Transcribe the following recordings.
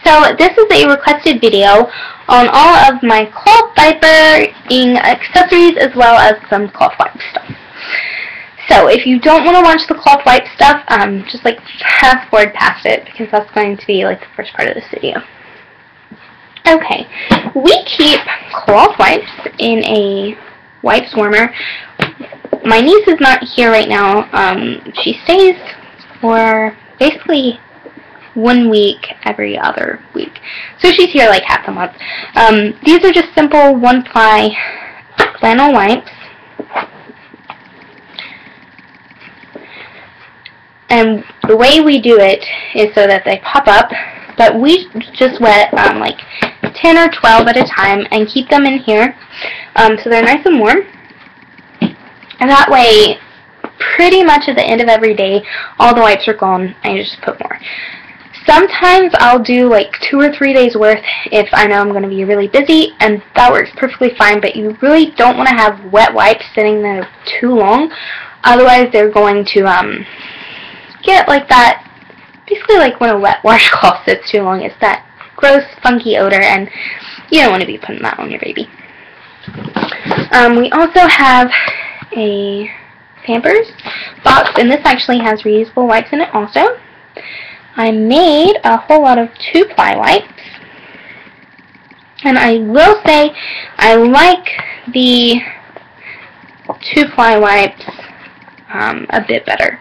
So this is a requested video on all of my cloth diapering accessories as well as some cloth wipe stuff. So if you don't want to watch the cloth wipe stuff, just like fast forward past it because that's going to be like the first part of this video. Okay, we keep cloth wipes in a wipes warmer. My niece is not here right now. She stays for basically 1 week every other week. So she's here like half the month. These are just simple 1-ply flannel wipes. And the way we do it is so that they pop up, but we just wet like 10 or 12 at a time and keep them in here so they're nice and warm. And that way, pretty much at the end of every day, all the wipes are gone and you just put more. Sometimes I'll do like 2 or 3 days worth if I know I'm going to be really busy, and that works perfectly fine, but you really don't want to have wet wipes sitting there too long. Otherwise, they're going to get like that, basically like when a wet washcloth sits too long, it's that gross, funky odor, and you don't want to be putting that on your baby. We also have a Pampers box, and this actually has reusable wipes in it also. I made a whole lot of 2-ply wipes, and I will say I like the 2-ply wipes a bit better.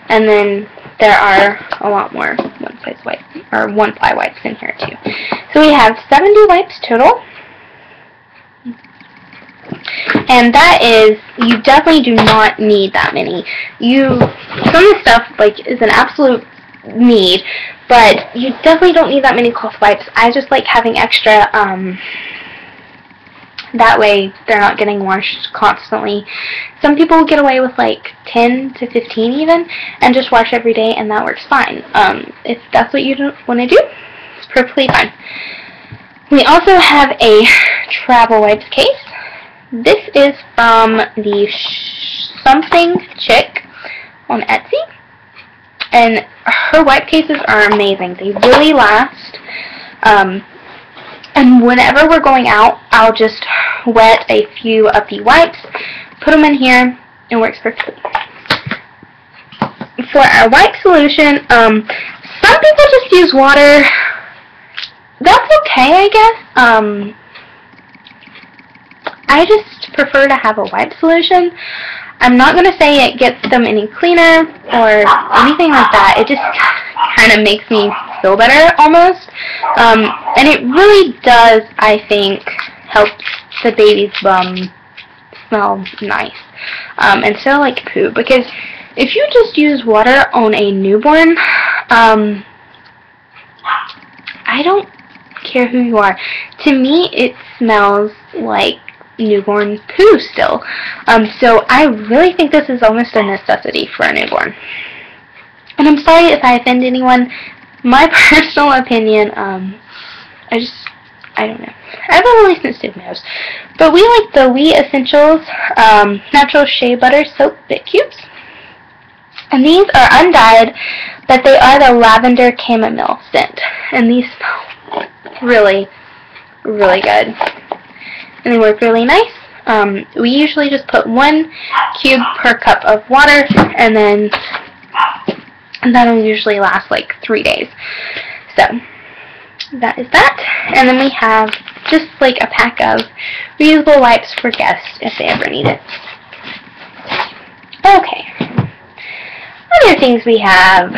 And then there are a lot more 1-ply wipes in here too. So we have 70 wipes total. And that is, you definitely do not need that many. Some of the stuff like is an absolute need, but you definitely don't need that many cloth wipes. I just like having extra, that way they're not getting washed constantly. Some people get away with like 10 to 15 even, and just wash every day, and that works fine. If that's what you want to do, it's perfectly fine. We also have a travel wipes case. This is from the Something Chick on Etsy, and her wipe cases are amazing. They really last, and whenever we're going out, I'll just wet a few of the wipes, put them in here, and it works perfectly. For our wipe solution, some people just use water. That's okay, I guess. I just prefer to have a wipe solution. I'm not going to say it gets them any cleaner or anything like that. It just kind of makes me feel better almost. And it really does, I think, help the baby's bum smell nice. And so like poo. Because if you just use water on a newborn, I don't care who you are. To me, it smells like newborn poo still. So I really think this is almost a necessity for a newborn. And I'm sorry if I offend anyone. My personal opinion, I don't know. I have a really sensitive nose. But we like the We Essentials Natural Shea Butter Soap Bit Cubes. And these are undyed, but they are the lavender chamomile scent. And these smell really, really good. And they work really nice. We usually just put 1 cube per cup of water, and then that'll usually last like 3 days. So that is that. And then we have just like a pack of reusable wipes for guests if they ever need it. Okay. Other things we have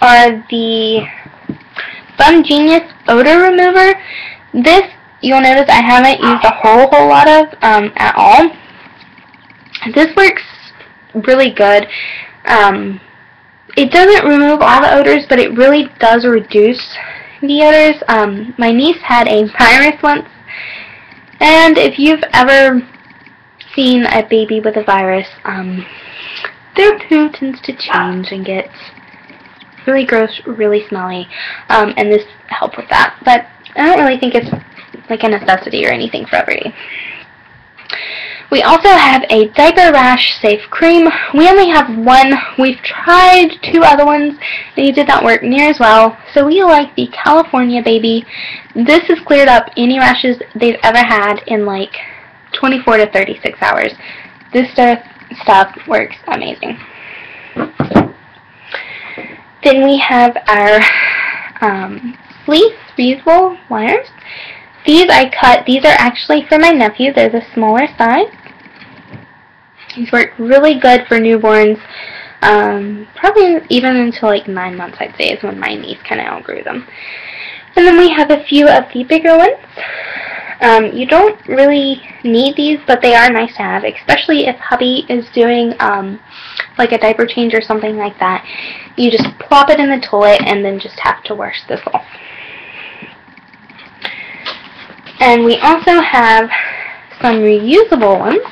are the Bum Genius Odor Remover. This, you'll notice I haven't used a whole lot of at all. This works really good. It doesn't remove all the odors, but it really does reduce the odors. My niece had a virus once, and if you've ever seen a baby with a virus, their poo tends to change and get really gross, really smelly, and this helped with that. But I don't really think it's like a necessity or anything for every day. We also have a diaper rash safe cream. We only have one. We've tried 2 other ones. They did not work near as well. So we like the California Baby. This has cleared up any rashes they've ever had in like 24 to 36 hours. This stuff works amazing. Then we have our fleece reusable liners. These I cut. These are actually for my nephew. They're the smaller size. These work really good for newborns. Probably even until like 9 months, I'd say, is when my niece kind of outgrew them. And then we have a few of the bigger ones. You don't really need these, but they are nice to have, especially if hubby is doing like a diaper change or something like that. You just plop it in the toilet and then just have to wash this off. And we also have some reusable ones,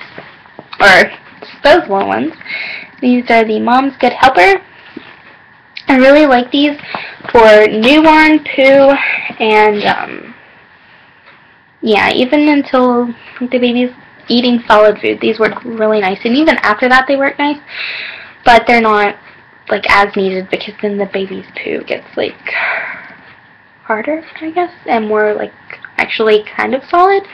or disposable ones. These are the Mom's Good Helper. I really like these for newborn, poo, and yeah, even until the baby's eating solid food, these work really nice. And even after that, they work nice, but they're not like as needed because then the baby's poo gets like harder, I guess, and more like actually kind of solid.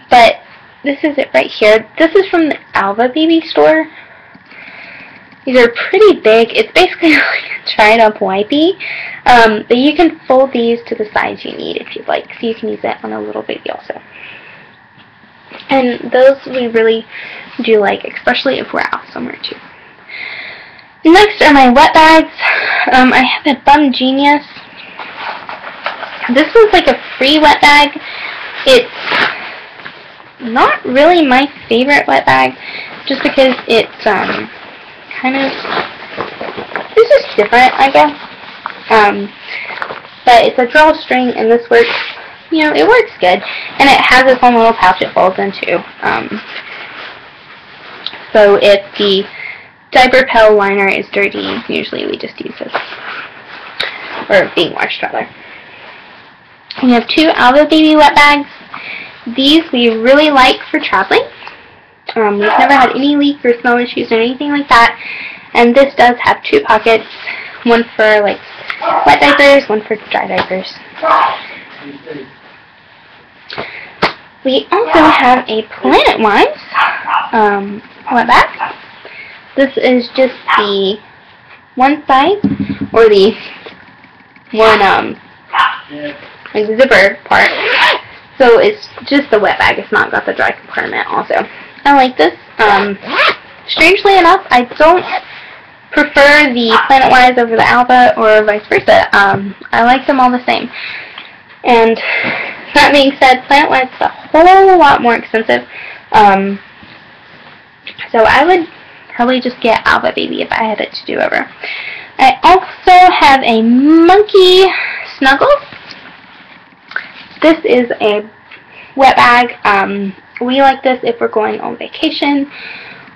But this is it right here. This is from the Alva Baby store. These are pretty big. It's basically like a dried up wipey. But you can fold these to the size you need if you'd like, so you can use it on a little baby also. And those we really do like, especially if we're out somewhere too. Next are my wet bags. I have a Bum Genius. This was like a free wet bag. It's not really my favorite wet bag, just because it's kind of, this is different, I guess. But it's a drawstring, and this works, you know, it works good. And it has its own little pouch it folds into. So if the diaper pail liner is dirty, usually we just use this. Or being washed, rather. We have 2 Alva Baby wet bags. These we really like for traveling. We've never had any leak or smell issues or anything like that. And this does have 2 pockets. One for like wet diapers, one for dry diapers. We also have a Planet Wise wet bag. This is just the one side, or the one like zipper part. So it's just the wet bag. It's not got the dry compartment also. I like this. Strangely enough, I don't prefer the Planet Wise over the Alva or vice versa. I like them all the same. And that being said, Planet Wise is a whole lot more expensive. So I would probably just get Alva Baby if I had it to do over. I also have a Monkey Snuggles. This is a wet bag. We like this if we're going on vacation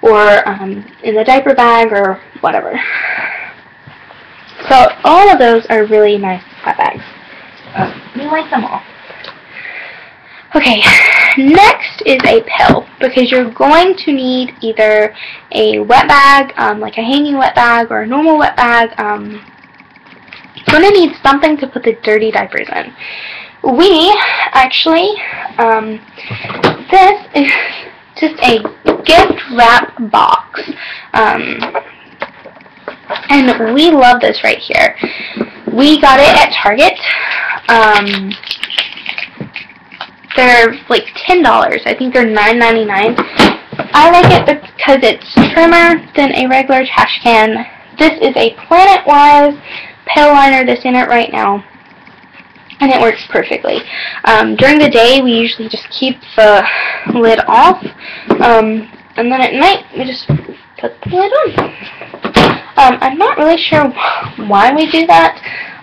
or in the diaper bag or whatever. So all of those are really nice wet bags. We like them all. Okay, next is a pill, because you're going to need either a wet bag, like a hanging wet bag, or a normal wet bag. You're going to need something to put the dirty diapers in. We actually, this is just a gift wrap box, and we love this right here. We got it at Target. They're like $10. I think they're $9.99. I like it because it's trimmer than a regular trash can. This is a Planet Wise pail liner that's in it right now, and it works perfectly. During the day, we usually just keep the lid off, and then at night, we just put the lid on. I'm not really sure why we do that,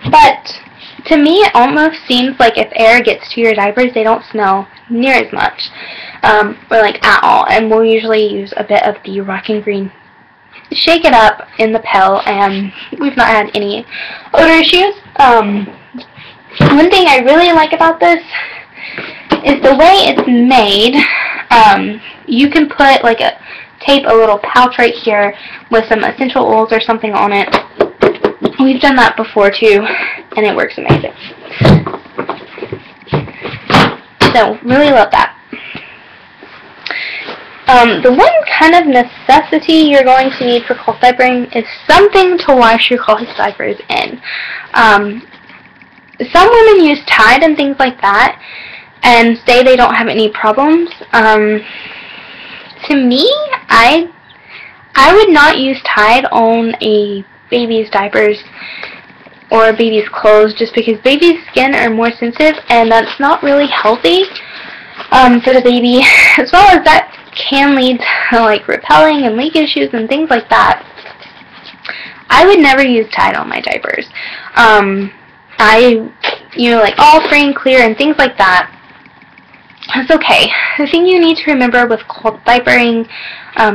but to me, it almost seems like if air gets to your diapers, they don't smell near as much, or like at all. And we'll usually use a bit of the Rockin' Green, shake it up in the pill, and we've not had any odor issues. One thing I really like about this is the way it's made. You can put like tape a little pouch right here with some essential oils or something on it. We've done that before too, and it works amazing. So, really love that. The one kind of necessity you're going to need for cloth diapering is something to wash your cloth diapers in. Some women use Tide and things like that and say they don't have any problems. To me, I would not use Tide on a baby's diapers or baby's clothes just because baby's skin are more sensitive and that's not really healthy for the baby, as well as that can lead to like repelling and leak issues and things like that. I would never use Tide on my diapers. Like all free and clear and things like that. It's okay. The thing you need to remember with cloth diapering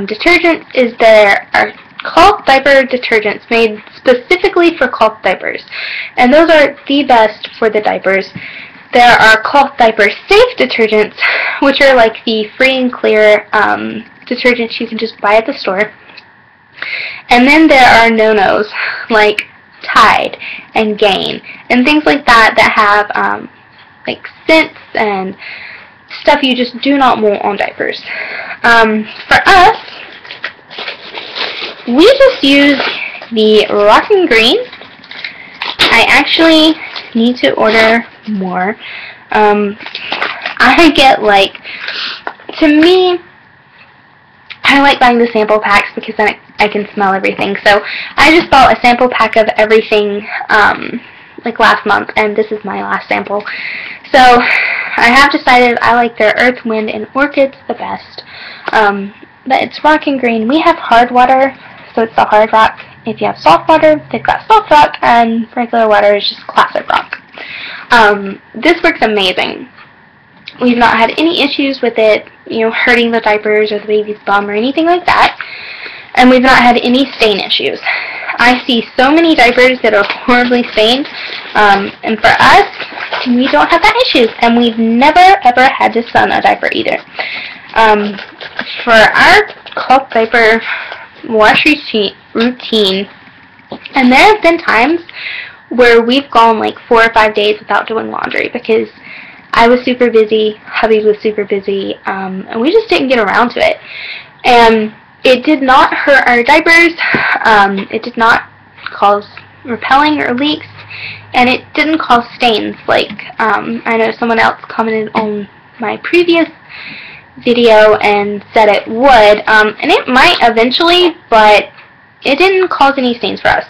detergent is there are cloth diaper detergents made specifically for cloth diapers, and those are the best for the diapers. There are cloth diaper safe detergents, which are like the free and clear detergents you can just buy at the store. And then there are no-nos like Tide and Gain and things like that that have like scents and stuff you just do not want on diapers. For us, we just use the Rockin' Green. I actually need to order more. I get like, to me, I like buying the sample packs because then I can smell everything. So I just bought a sample pack of everything like last month, and this is my last sample. So I have decided I like their Earth, Wind, and Orchids the best. But it's Rockin' Green. We have hard water, so it's the hard rock. If you have soft water, they've got soft rock, and regular water is just classic rock. This works amazing. We've not had any issues with it, hurting the diapers or the baby's bum or anything like that. And we've not had any stain issues. I see so many diapers that are horribly stained, and for us, we don't have that issue, and we've never ever had to sun a diaper either. For our cloth diaper wash routine, and there have been times where we've gone like 4 or 5 days without doing laundry because I was super busy, hubby was super busy, and we just didn't get around to it. And it did not hurt our diapers, it did not cause repelling or leaks, and it didn't cause stains like I know someone else commented on my previous video and said it would, and it might eventually, but it didn't cause any stains for us.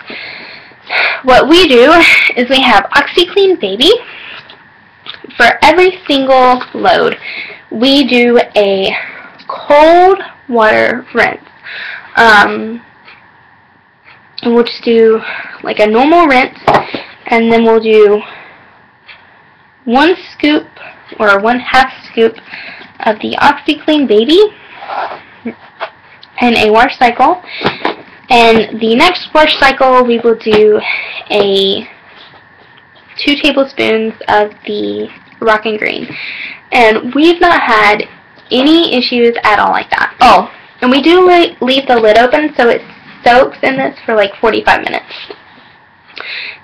What we do is we have OxiClean Baby. For every single load, we do a cold water rinse. And we'll just do like a normal rinse, and then we'll do 1 scoop or 1/2 scoop of the OxiClean Baby in a wash cycle. And the next wash cycle, we will do 2 tablespoons of the Rockin' Green. And we've not had any issues at all like that. Oh, and we do leave the lid open so it soaks in this for like 45 minutes.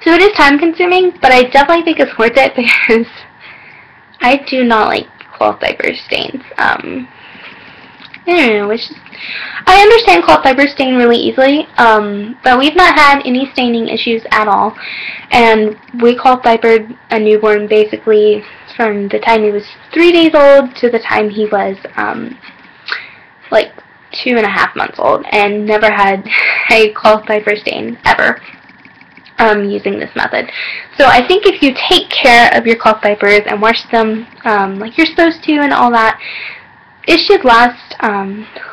So it is time consuming, but I definitely think it's worth it because I do not like cloth diaper stains. I don't know, it's just, I understand cloth diapers stain really easily, but we've not had any staining issues at all. And we cloth diapered a newborn basically from the time he was 3 days old to the time he was like 2.5 months old, and never had a cloth diaper stain ever using this method. So I think if you take care of your cloth diapers and wash them like you're supposed to and all that, it should last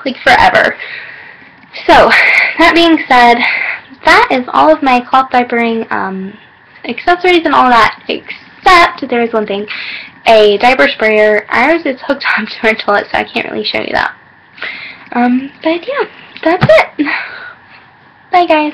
like forever. So that being said, that is all of my cloth diapering accessories and all that, except there is one thing, a diaper sprayer. Ours is hooked up to our toilet, so I can't really show you that. But yeah, that's it. Bye guys.